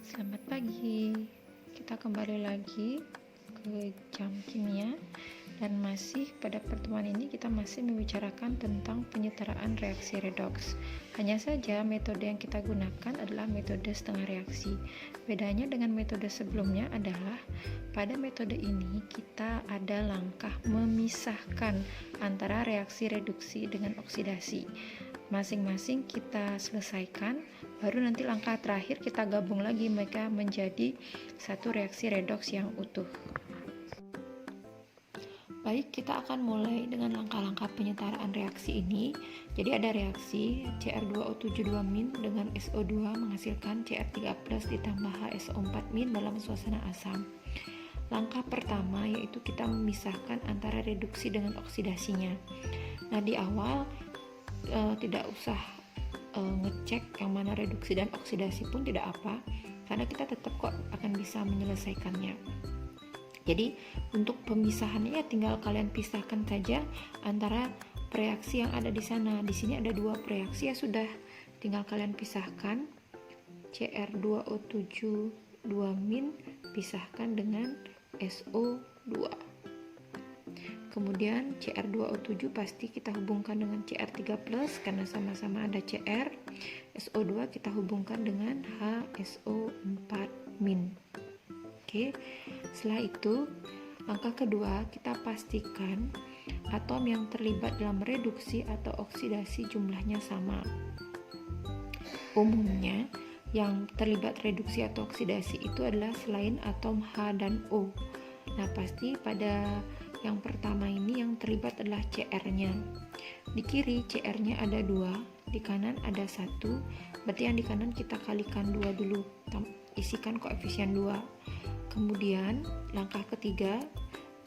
Selamat pagi. Kita kembali lagi ke jam kimia dan masih pada pertemuan ini kita masih membicarakan tentang penyetaraan reaksi redoks. Hanya saja metode yang kita gunakan adalah metode setengah reaksi. Bedanya dengan metode sebelumnya adalah pada metode ini kita ada langkah memisahkan antara reaksi reduksi dengan oksidasi. Masing-masing kita selesaikan, baru nanti langkah terakhir kita gabung lagi mereka menjadi satu reaksi redoks yang utuh. Baik, kita akan mulai dengan langkah-langkah penyetaraan reaksi ini. Jadi ada reaksi Cr2O72- dengan SO2 menghasilkan Cr3+ ditambah HSO4- dalam suasana asam. Langkah pertama yaitu kita memisahkan antara reduksi dengan oksidasinya. Nah, di awal tidak usah ngecek yang mana reduksi dan oksidasi pun tidak apa, karena kita tetap kok akan bisa menyelesaikannya. Jadi untuk pemisahannya tinggal kalian pisahkan saja antara reaksi yang ada di sana. Di sini ada dua reaksi, ya sudah, tinggal kalian pisahkan. Cr2O72- pisahkan dengan SO2. Kemudian Cr2O7 pasti kita hubungkan dengan Cr3+ karena sama-sama ada Cr. SO2 kita hubungkan dengan HSO4-. Oke. Setelah itu, langkah kedua kita pastikan atom yang terlibat dalam reduksi atau oksidasi jumlahnya sama. Umumnya yang terlibat reduksi atau oksidasi itu adalah selain atom H dan O. Nah, pasti pada yang pertama ini yang terlibat adalah Cr-nya. Di kiri Cr-nya ada 2, di kanan ada 1. Berarti yang di kanan kita kalikan 2 dulu, isikan koefisien 2. Kemudian langkah ketiga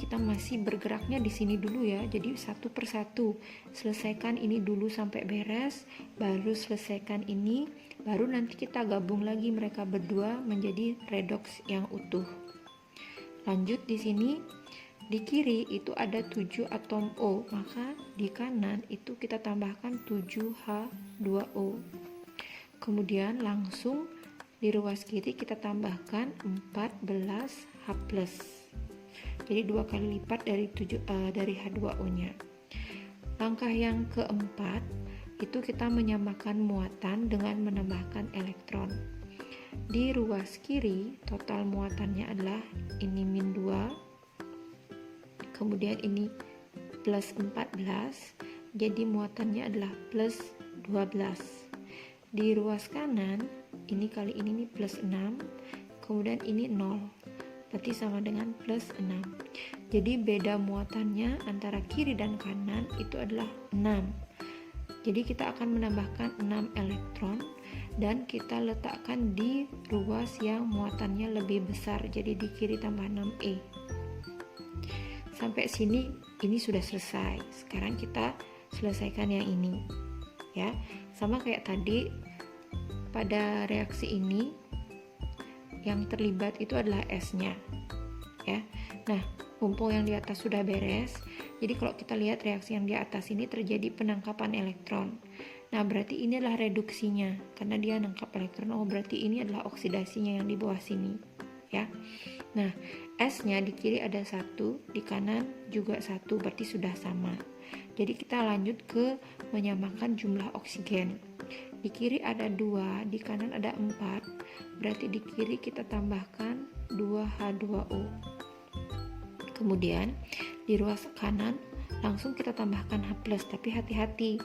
kita masih bergeraknya di sini dulu ya. Jadi satu persatu selesaikan ini dulu sampai beres, baru selesaikan ini, baru nanti kita gabung lagi mereka berdua menjadi redoks yang utuh. Lanjut di sini. Di kiri itu ada 7 atom O, maka di kanan itu kita tambahkan 7H2O. Kemudian langsung di ruas kiri kita tambahkan 14H+. Jadi 2 kali lipat dari H2O-nya. Langkah yang keempat itu kita menyamakan muatan dengan menambahkan elektron. Di ruas kiri total muatannya adalah ini -2. Kemudian ini plus 14, jadi muatannya adalah plus 12. Di ruas kanan, ini kali ini plus 6, kemudian ini 0, berarti sama dengan plus 6. Jadi beda muatannya antara kiri dan kanan itu adalah 6. Jadi kita akan menambahkan 6 elektron dan kita letakkan di ruas yang muatannya lebih besar, jadi di kiri tambah 6E. Sampai sini ini sudah selesai. Sekarang kita selesaikan yang ini ya. Sama kayak tadi pada reaksi ini yang terlibat itu adalah S-nya ya. Nah, mumpung yang di atas sudah beres, jadi kalau kita lihat reaksi yang di atas ini terjadi penangkapan elektron. Nah, berarti ini adalah reduksinya karena dia nangkap elektron. Oh, berarti ini adalah oksidasinya yang di bawah sini ya. Nah, S-nya di kiri ada 1, di kanan juga 1, berarti sudah sama. Jadi kita lanjut ke menyamakan jumlah oksigen. Di kiri ada 2, di kanan ada 4, berarti di kiri kita tambahkan 2H2O. Kemudian di ruas kanan langsung kita tambahkan H+, tapi hati-hati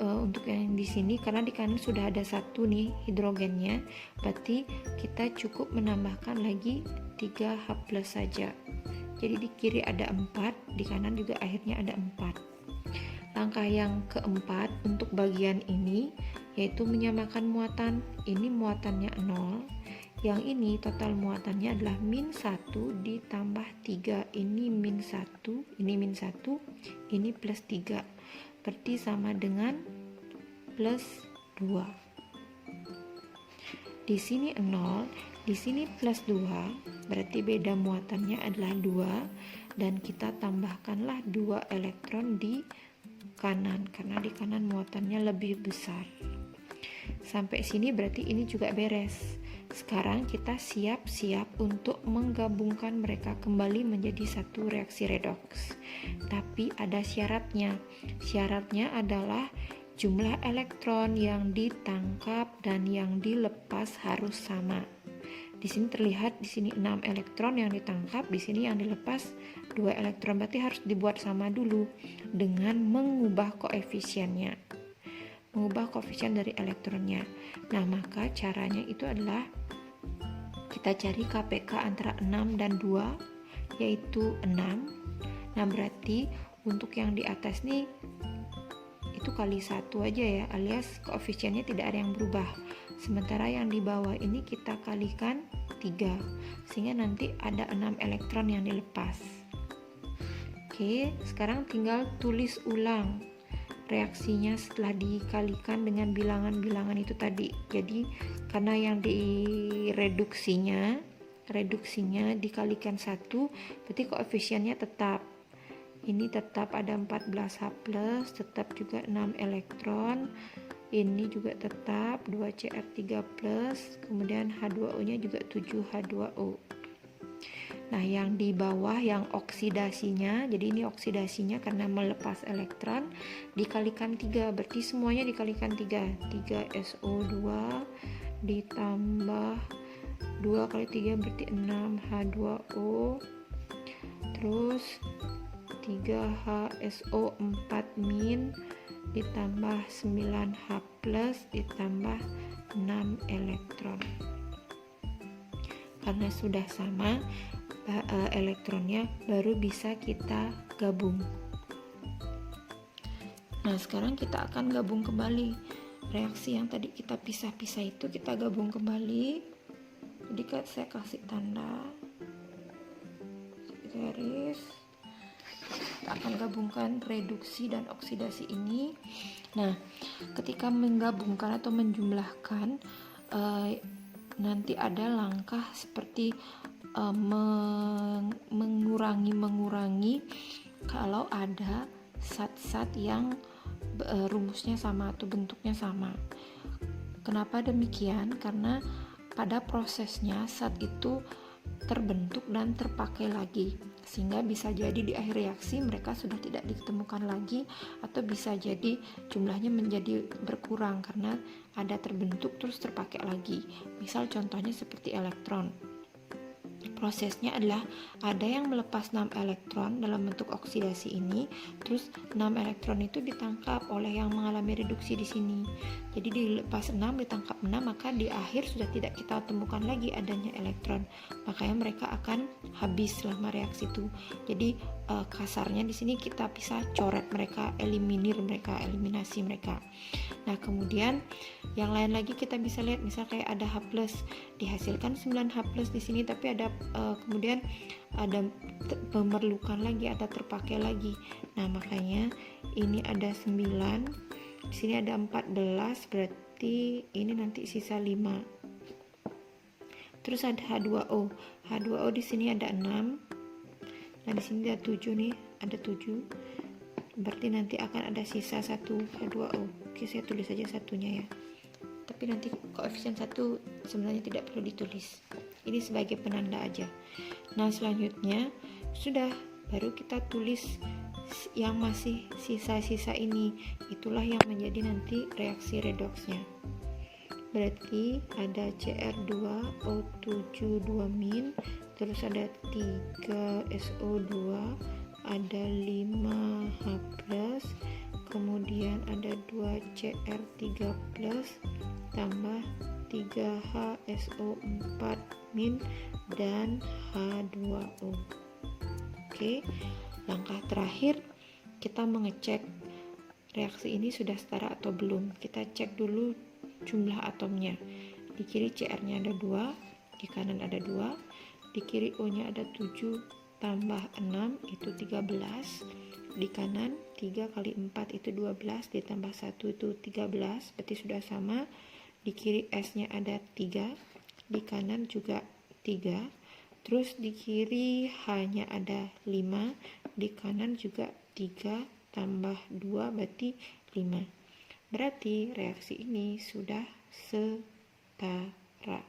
untuk yang di sini karena di kanan sudah ada 1 nih hidrogennya, berarti kita cukup menambahkan lagi 3H+ saja. Jadi di kiri ada 4, di kanan juga akhirnya ada 4. Langkah yang keempat untuk bagian ini yaitu menyamakan muatan. Ini muatannya 0, yang ini total muatannya adalah -1 ditambah 3. Ini -1, ini -1, ini +3. Berarti sama dengan +2. Di sini 0, di sini +2, berarti beda muatannya adalah 2 dan kita tambahkanlah 2 elektron di kanan karena di kanan muatannya lebih besar. Sampai sini berarti ini juga beres. Sekarang kita siap-siap untuk menggabungkan mereka kembali menjadi satu reaksi redoks. Tapi ada syaratnya. Syaratnya adalah jumlah elektron yang ditangkap dan yang dilepas harus sama. Di sini terlihat di sini 6 elektron yang ditangkap, di sini yang dilepas 2 elektron. Berarti harus dibuat sama dulu dengan mengubah koefisiennya. Mengubah koefisien dari elektronnya. Nah, maka caranya itu adalah kita cari KPK antara 6 dan 2, yaitu 6. Nah, berarti untuk yang di atas nih itu kali 1 aja ya, alias koefisiennya tidak ada yang berubah. Sementara yang di bawah ini kita kalikan 3, sehingga nanti ada 6 elektron yang dilepas. Oke, sekarang tinggal tulis ulang reaksinya setelah dikalikan dengan bilangan-bilangan itu tadi. Jadi karena yang reduksinya dikalikan 1, berarti koefisiennya tetap. Ini tetap ada 14H+, tetap juga 6 elektron. Ini juga tetap 2Cr3+, kemudian H2O nya juga 7H2O. Nah, yang di bawah yang oksidasinya, jadi ini oksidasinya karena melepas elektron, dikalikan 3, berarti semuanya dikalikan 3. 3SO2 ditambah 2 kali 3 berarti 6H2O, terus 3HSO4- ditambah 9H+ ditambah 6 elektron. Karena sudah sama elektronnya, baru bisa kita gabung. Nah, sekarang kita akan gabung kembali reaksi yang tadi kita pisah-pisah itu, kita gabung kembali. Jadi saya kasih tanda garis. Kita akan gabungkan reduksi dan oksidasi ini. Nah, ketika menggabungkan atau menjumlahkan, nanti ada langkah seperti mengurangi kalau ada zat-zat yang rumusnya sama atau bentuknya sama. Kenapa demikian? Karena pada prosesnya zat itu terbentuk dan terpakai lagi, sehingga bisa jadi di akhir reaksi mereka sudah tidak ditemukan lagi, atau bisa jadi jumlahnya menjadi berkurang karena ada terbentuk terus terpakai lagi. Misal contohnya seperti elektron. Prosesnya adalah ada yang melepas 6 elektron dalam bentuk oksidasi ini, terus 6 elektron itu ditangkap oleh yang mengalami reduksi di sini. Jadi dilepas 6, ditangkap 6, maka di akhir sudah tidak kita temukan lagi adanya elektron. Makanya mereka akan habis selama reaksi itu. Jadi kasarnya di sini kita bisa coret mereka, eliminasi mereka. Nah, kemudian yang lain lagi kita bisa lihat, misal kayak ada H+, dihasilkan 9H+ di sini, tapi ada kemudian ada memerlukan lagi, ada terpakai lagi. Nah, makanya ini ada 9, di sini ada 14, berarti ini nanti sisa 5. Terus ada H2O. H2O di sini ada 6. Nah, di sini ada 7 nih, ada 7. Berarti nanti akan ada sisa 1 H2O. Oke, saya tulis saja satunya ya. Tapi nanti koefisien 1 sebenarnya tidak perlu ditulis. Ini sebagai penanda aja. Nah, selanjutnya sudah, baru kita tulis yang masih sisa-sisa ini. Itulah yang menjadi nanti reaksi redoksnya. Berarti ada Cr2O7 2-, terus ada 3SO2, ada 5H+, kemudian ada 2Cr3+, tambah 3HSO4- dan H2O. Oke, langkah terakhir kita mengecek reaksi ini sudah setara atau belum. Kita cek dulu jumlah atomnya. Di kiri Cr-nya ada 2, di kanan ada 2, di kiri O-nya ada 7 tambah 6 itu 13, di kanan 3 kali 4 itu 12, ditambah 1 itu 13, berarti sudah sama. Di kiri S-nya ada 3, di kanan juga 3, terus di kiri H-nya ada 5, di kanan juga 3 tambah 2 berarti 5. Berarti reaksi ini sudah setara.